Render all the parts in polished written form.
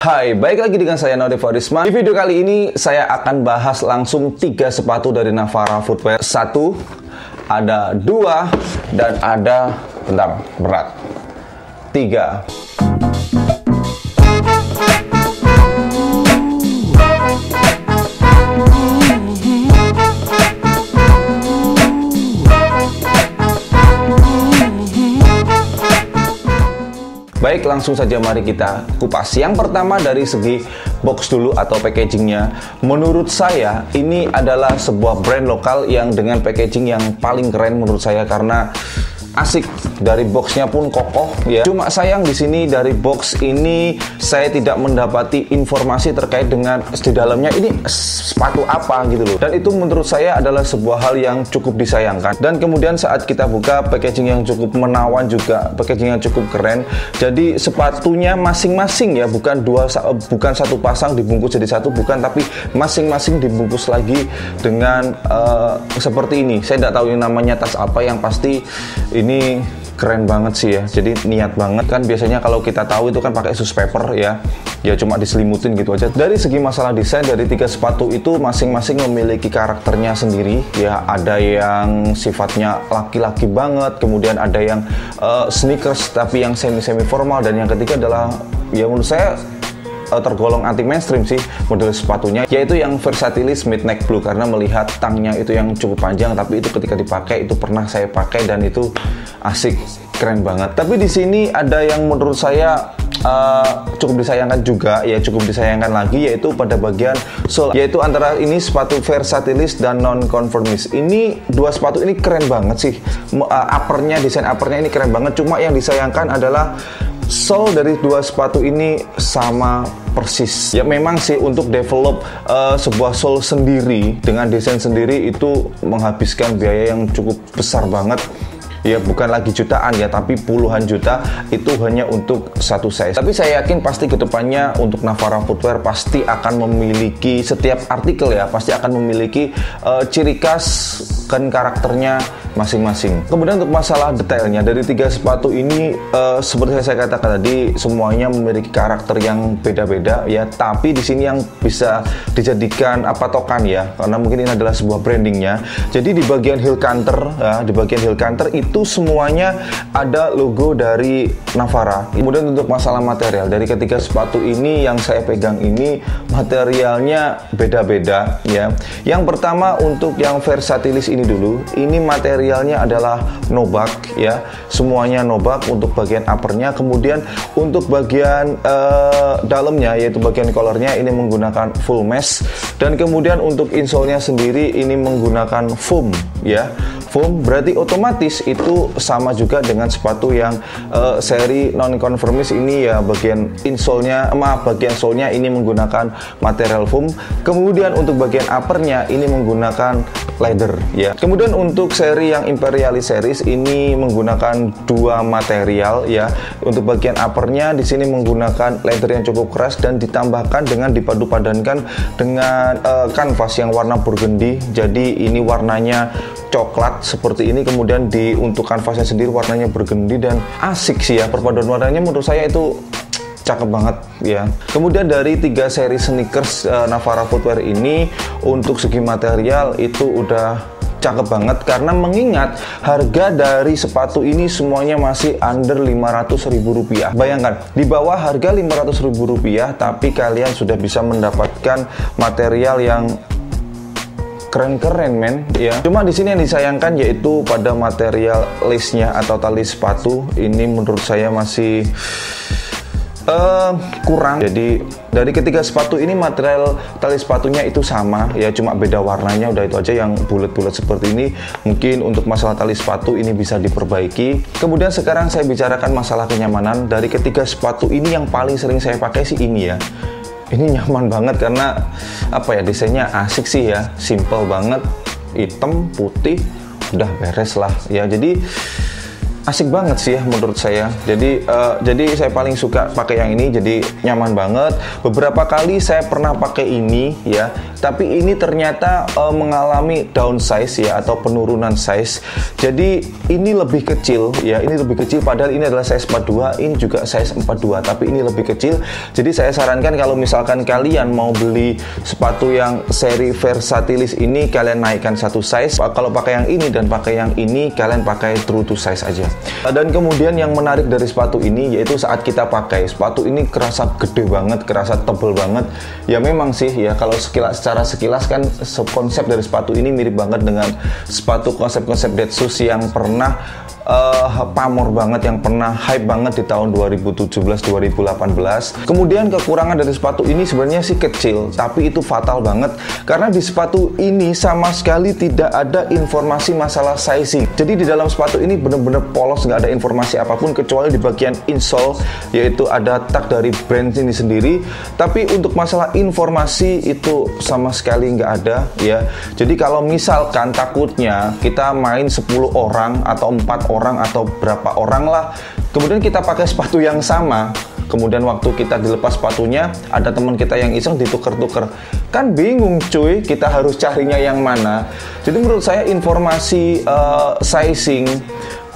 Hai, baik lagi dengan saya Naudif Farisman. Di video kali ini saya akan bahas langsung 3 sepatu dari Navara Footwear. 1, ada 2, dan ada, berat, 3. Baik, langsung saja mari kita kupas. Yang pertama dari segi box dulu atau packagingnya. Menurut saya ini adalah sebuah brand lokal yang dengan packaging yang paling keren menurut saya karena asik. Dari boxnya pun kokoh ya. Cuma sayang di sini dari box ini saya tidak mendapati informasi terkait dengan di dalamnya ini sepatu apa gitu loh. Dan itu menurut saya adalah sebuah hal yang cukup disayangkan. Dan kemudian saat kita buka packaging yang cukup menawan juga, packaging yang cukup keren. Jadi sepatunya masing-masing ya, bukan satu pasang dibungkus jadi satu, bukan, tapi masing-masing dibungkus lagi dengan seperti ini. Saya tidak tahu ini namanya tas apa, yang pasti ini keren banget sih ya. Jadi niat banget kan, biasanya kalau kita tahu itu kan pakai sus paper ya cuma diselimutin gitu aja. Dari segi masalah desain, dari 3 sepatu itu masing-masing memiliki karakternya sendiri ya. Ada yang sifatnya laki-laki banget, kemudian ada yang sneakers tapi yang semi formal, dan yang ketiga adalah ya menurut saya tergolong anti mainstream sih model sepatunya, yaitu yang Versatilis Midnight Blue, karena melihat tangnya itu yang cukup panjang, tapi itu ketika dipakai itu pernah saya pakai dan itu asik, keren banget. Tapi di sini ada yang menurut saya cukup disayangkan juga ya, cukup disayangkan lagi, yaitu pada bagian sole, yaitu antara ini sepatu Versatilis dan non-conformist. Ini dua sepatu ini keren banget sih, uppernya, desain uppernya ini keren banget. Cuma yang disayangkan adalah sole dari dua sepatu ini sama persis. Ya memang sih untuk develop sebuah sole sendiri dengan desain sendiri itu menghabiskan biaya yang cukup besar banget. Ya bukan lagi jutaan ya, tapi puluhan juta itu hanya untuk satu size. Tapi saya yakin pasti kedepannya untuk Navara Footwear pasti akan memiliki, setiap artikel ya pasti akan memiliki ciri khas kan karakternya masing-masing. Kemudian untuk masalah detailnya, dari 3 sepatu ini seperti saya katakan tadi, semuanya memiliki karakter yang beda-beda ya. Tapi di sini yang bisa dijadikan patokan ya, karena mungkin ini adalah sebuah brandingnya. Jadi di bagian heel counter ya, di bagian heel counter itu semuanya ada logo dari Navara. Kemudian untuk masalah material, dari ketiga sepatu ini yang saya pegang ini materialnya beda-beda ya. Yang pertama untuk yang Versatilis ini dulu, ini materialnya adalah nobak ya, semuanya nobak untuk bagian uppernya. Kemudian untuk bagian dalamnya, yaitu bagian collarnya, ini menggunakan full mesh. Dan kemudian untuk insole-nya sendiri ini menggunakan foam ya. Foam berarti otomatis itu sama juga dengan sepatu yang seri non-conformist ini ya, bagian insole-nya, bagian sole-nya ini menggunakan material foam. Kemudian untuk bagian uppernya ini menggunakan leather ya. Kemudian untuk seri yang Imperialis series ini menggunakan 2 material ya. Untuk bagian uppernya di sini menggunakan leather yang cukup keras dan ditambahkan dengan dipadu-padankan dengan kanvas yang warna burgundy. Jadi ini warnanya coklat seperti ini, kemudian untuk kanvasnya sendiri warnanya burgundy dan asik sih ya. Perpaduan warnanya menurut saya itu cakep banget ya. Kemudian dari 3 seri sneakers Navara Footwear ini untuk segi material itu udah cakep banget, karena mengingat harga dari sepatu ini semuanya masih under Rp500.000. Bayangkan di bawah harga Rp500.000 tapi kalian sudah bisa mendapatkan material yang keren-keren men ya. Cuma di sini yang disayangkan yaitu pada material lace-nya atau tali sepatu ini menurut saya masih kurang. Jadi dari ketiga sepatu ini material tali sepatunya itu sama ya, cuma beda warnanya, udah itu aja, yang bulat-bulat seperti ini. Mungkin untuk masalah tali sepatu ini bisa diperbaiki. Kemudian sekarang saya bicarakan masalah kenyamanan. Dari ketiga sepatu ini yang paling sering saya pakai sih ini ya. Ini nyaman banget karena desainnya asik sih ya, simple banget, hitam putih udah beres lah ya. Jadi asik banget sih ya menurut saya. Jadi saya paling suka pakai yang ini, jadi nyaman banget. Beberapa kali saya pernah pakai ini ya, tapi ini ternyata mengalami downsize ya, atau penurunan size. Jadi ini lebih kecil ya, ini lebih kecil, padahal ini adalah size 42, ini juga size 42, tapi ini lebih kecil. Jadi saya sarankan kalau misalkan kalian mau beli sepatu yang seri Versatilis ini, kalian naikkan satu size. Kalau pakai yang ini dan pakai yang ini, kalian pakai true to size aja. Dan kemudian yang menarik dari sepatu ini yaitu saat kita pakai, sepatu ini kerasa gede banget, kerasa tebel banget. Ya memang sih ya, kalau secara sekilas kan konsep dari sepatu ini mirip banget dengan sepatu konsep-konsep dead shoes yang pernah pamor banget, yang pernah hype banget di tahun 2017-2018. Kemudian kekurangan dari sepatu ini sebenarnya sih kecil, tapi itu fatal banget karena di sepatu ini sama sekali tidak ada informasi masalah sizing. Jadi di dalam sepatu ini bener-bener polos, nggak ada informasi apapun kecuali di bagian insole, yaitu ada tag dari brand ini sendiri. Tapi untuk masalah informasi itu sama sekali nggak ada ya. Jadi kalau misalkan takutnya kita main 10 orang atau 4 orang atau berapa orang lah, kemudian kita pakai sepatu yang sama, kemudian waktu kita dilepas sepatunya ada teman kita yang iseng dituker-tuker, kan bingung cuy, kita harus carinya yang mana. Jadi menurut saya informasi sizing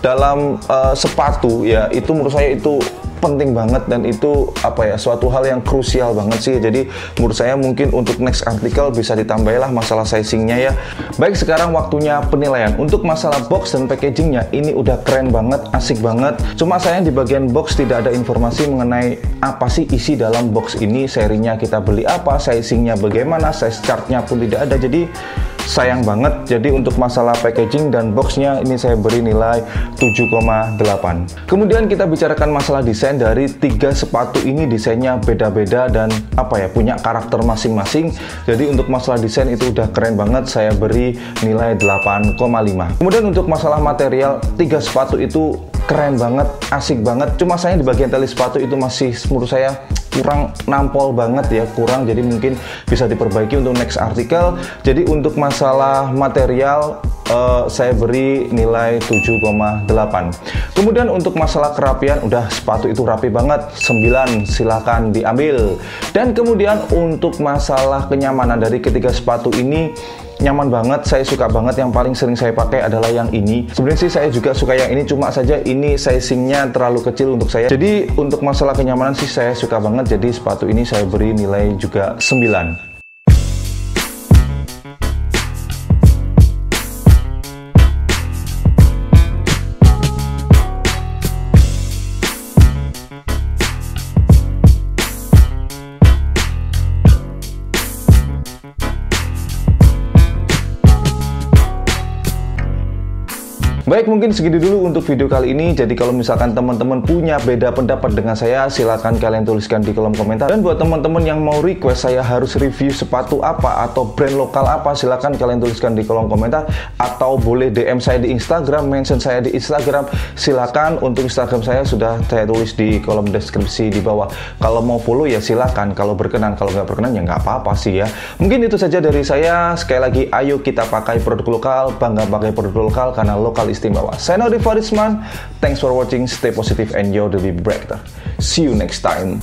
dalam sepatu ya, itu menurut saya itu penting banget, dan itu suatu hal yang krusial banget sih. Jadi menurut saya mungkin untuk next artikel bisa ditambahilah masalah sizingnya ya. Baik, sekarang waktunya penilaian. Untuk masalah box dan packagingnya ini udah keren banget, asik banget. Cuma sayang di bagian box tidak ada informasi mengenai apa sih isi dalam box ini, serinya kita beli apa, sizingnya bagaimana, size chartnya pun tidak ada. Jadi sayang banget. Jadi untuk masalah packaging dan boxnya ini saya beri nilai 7,8. Kemudian kita bicarakan masalah desain. Dari 3 sepatu ini desainnya beda-beda dan punya karakter masing-masing. Jadi untuk masalah desain itu udah keren banget, saya beri nilai 8,5. Kemudian untuk masalah material, 3 sepatu itu keren banget, asik banget. Cuma sayang di bagian tali sepatu itu masih menurut saya kurang nampol banget ya, kurang. Jadi mungkin bisa diperbaiki untuk next artikel. Jadi untuk masalah material saya beri nilai 7,8. Kemudian untuk masalah kerapian, udah sepatu itu rapi banget, 9, silahkan diambil. Dan kemudian untuk masalah kenyamanan dari ketiga sepatu ini nyaman banget, saya suka banget. Yang paling sering saya pakai adalah yang ini. Sebenarnya sih saya juga suka yang ini, cuma saja ini sizingnya terlalu kecil untuk saya. Jadi untuk masalah kenyamanan sih saya suka banget. Jadi sepatu ini saya beri nilai juga 9. Baik, mungkin segini dulu untuk video kali ini. Jadi kalau misalkan teman-teman punya beda pendapat dengan saya, silakan kalian tuliskan di kolom komentar. Dan buat teman-teman yang mau request saya harus review sepatu apa atau brand lokal apa, silakan kalian tuliskan di kolom komentar. Atau boleh DM saya di Instagram, mention saya di Instagram. Silakan, untuk Instagram saya sudah saya tulis di kolom deskripsi di bawah. Kalau mau follow ya silakan, kalau berkenan. Kalau nggak berkenan ya nggak apa-apa sih ya. Mungkin itu saja dari saya. Sekali lagi, ayo kita pakai produk lokal, bangga pakai produk lokal karena lokal istimewa. Saya Nodi Farisman. Thanks for watching. Stay positive and you'll be brighter. See you next time.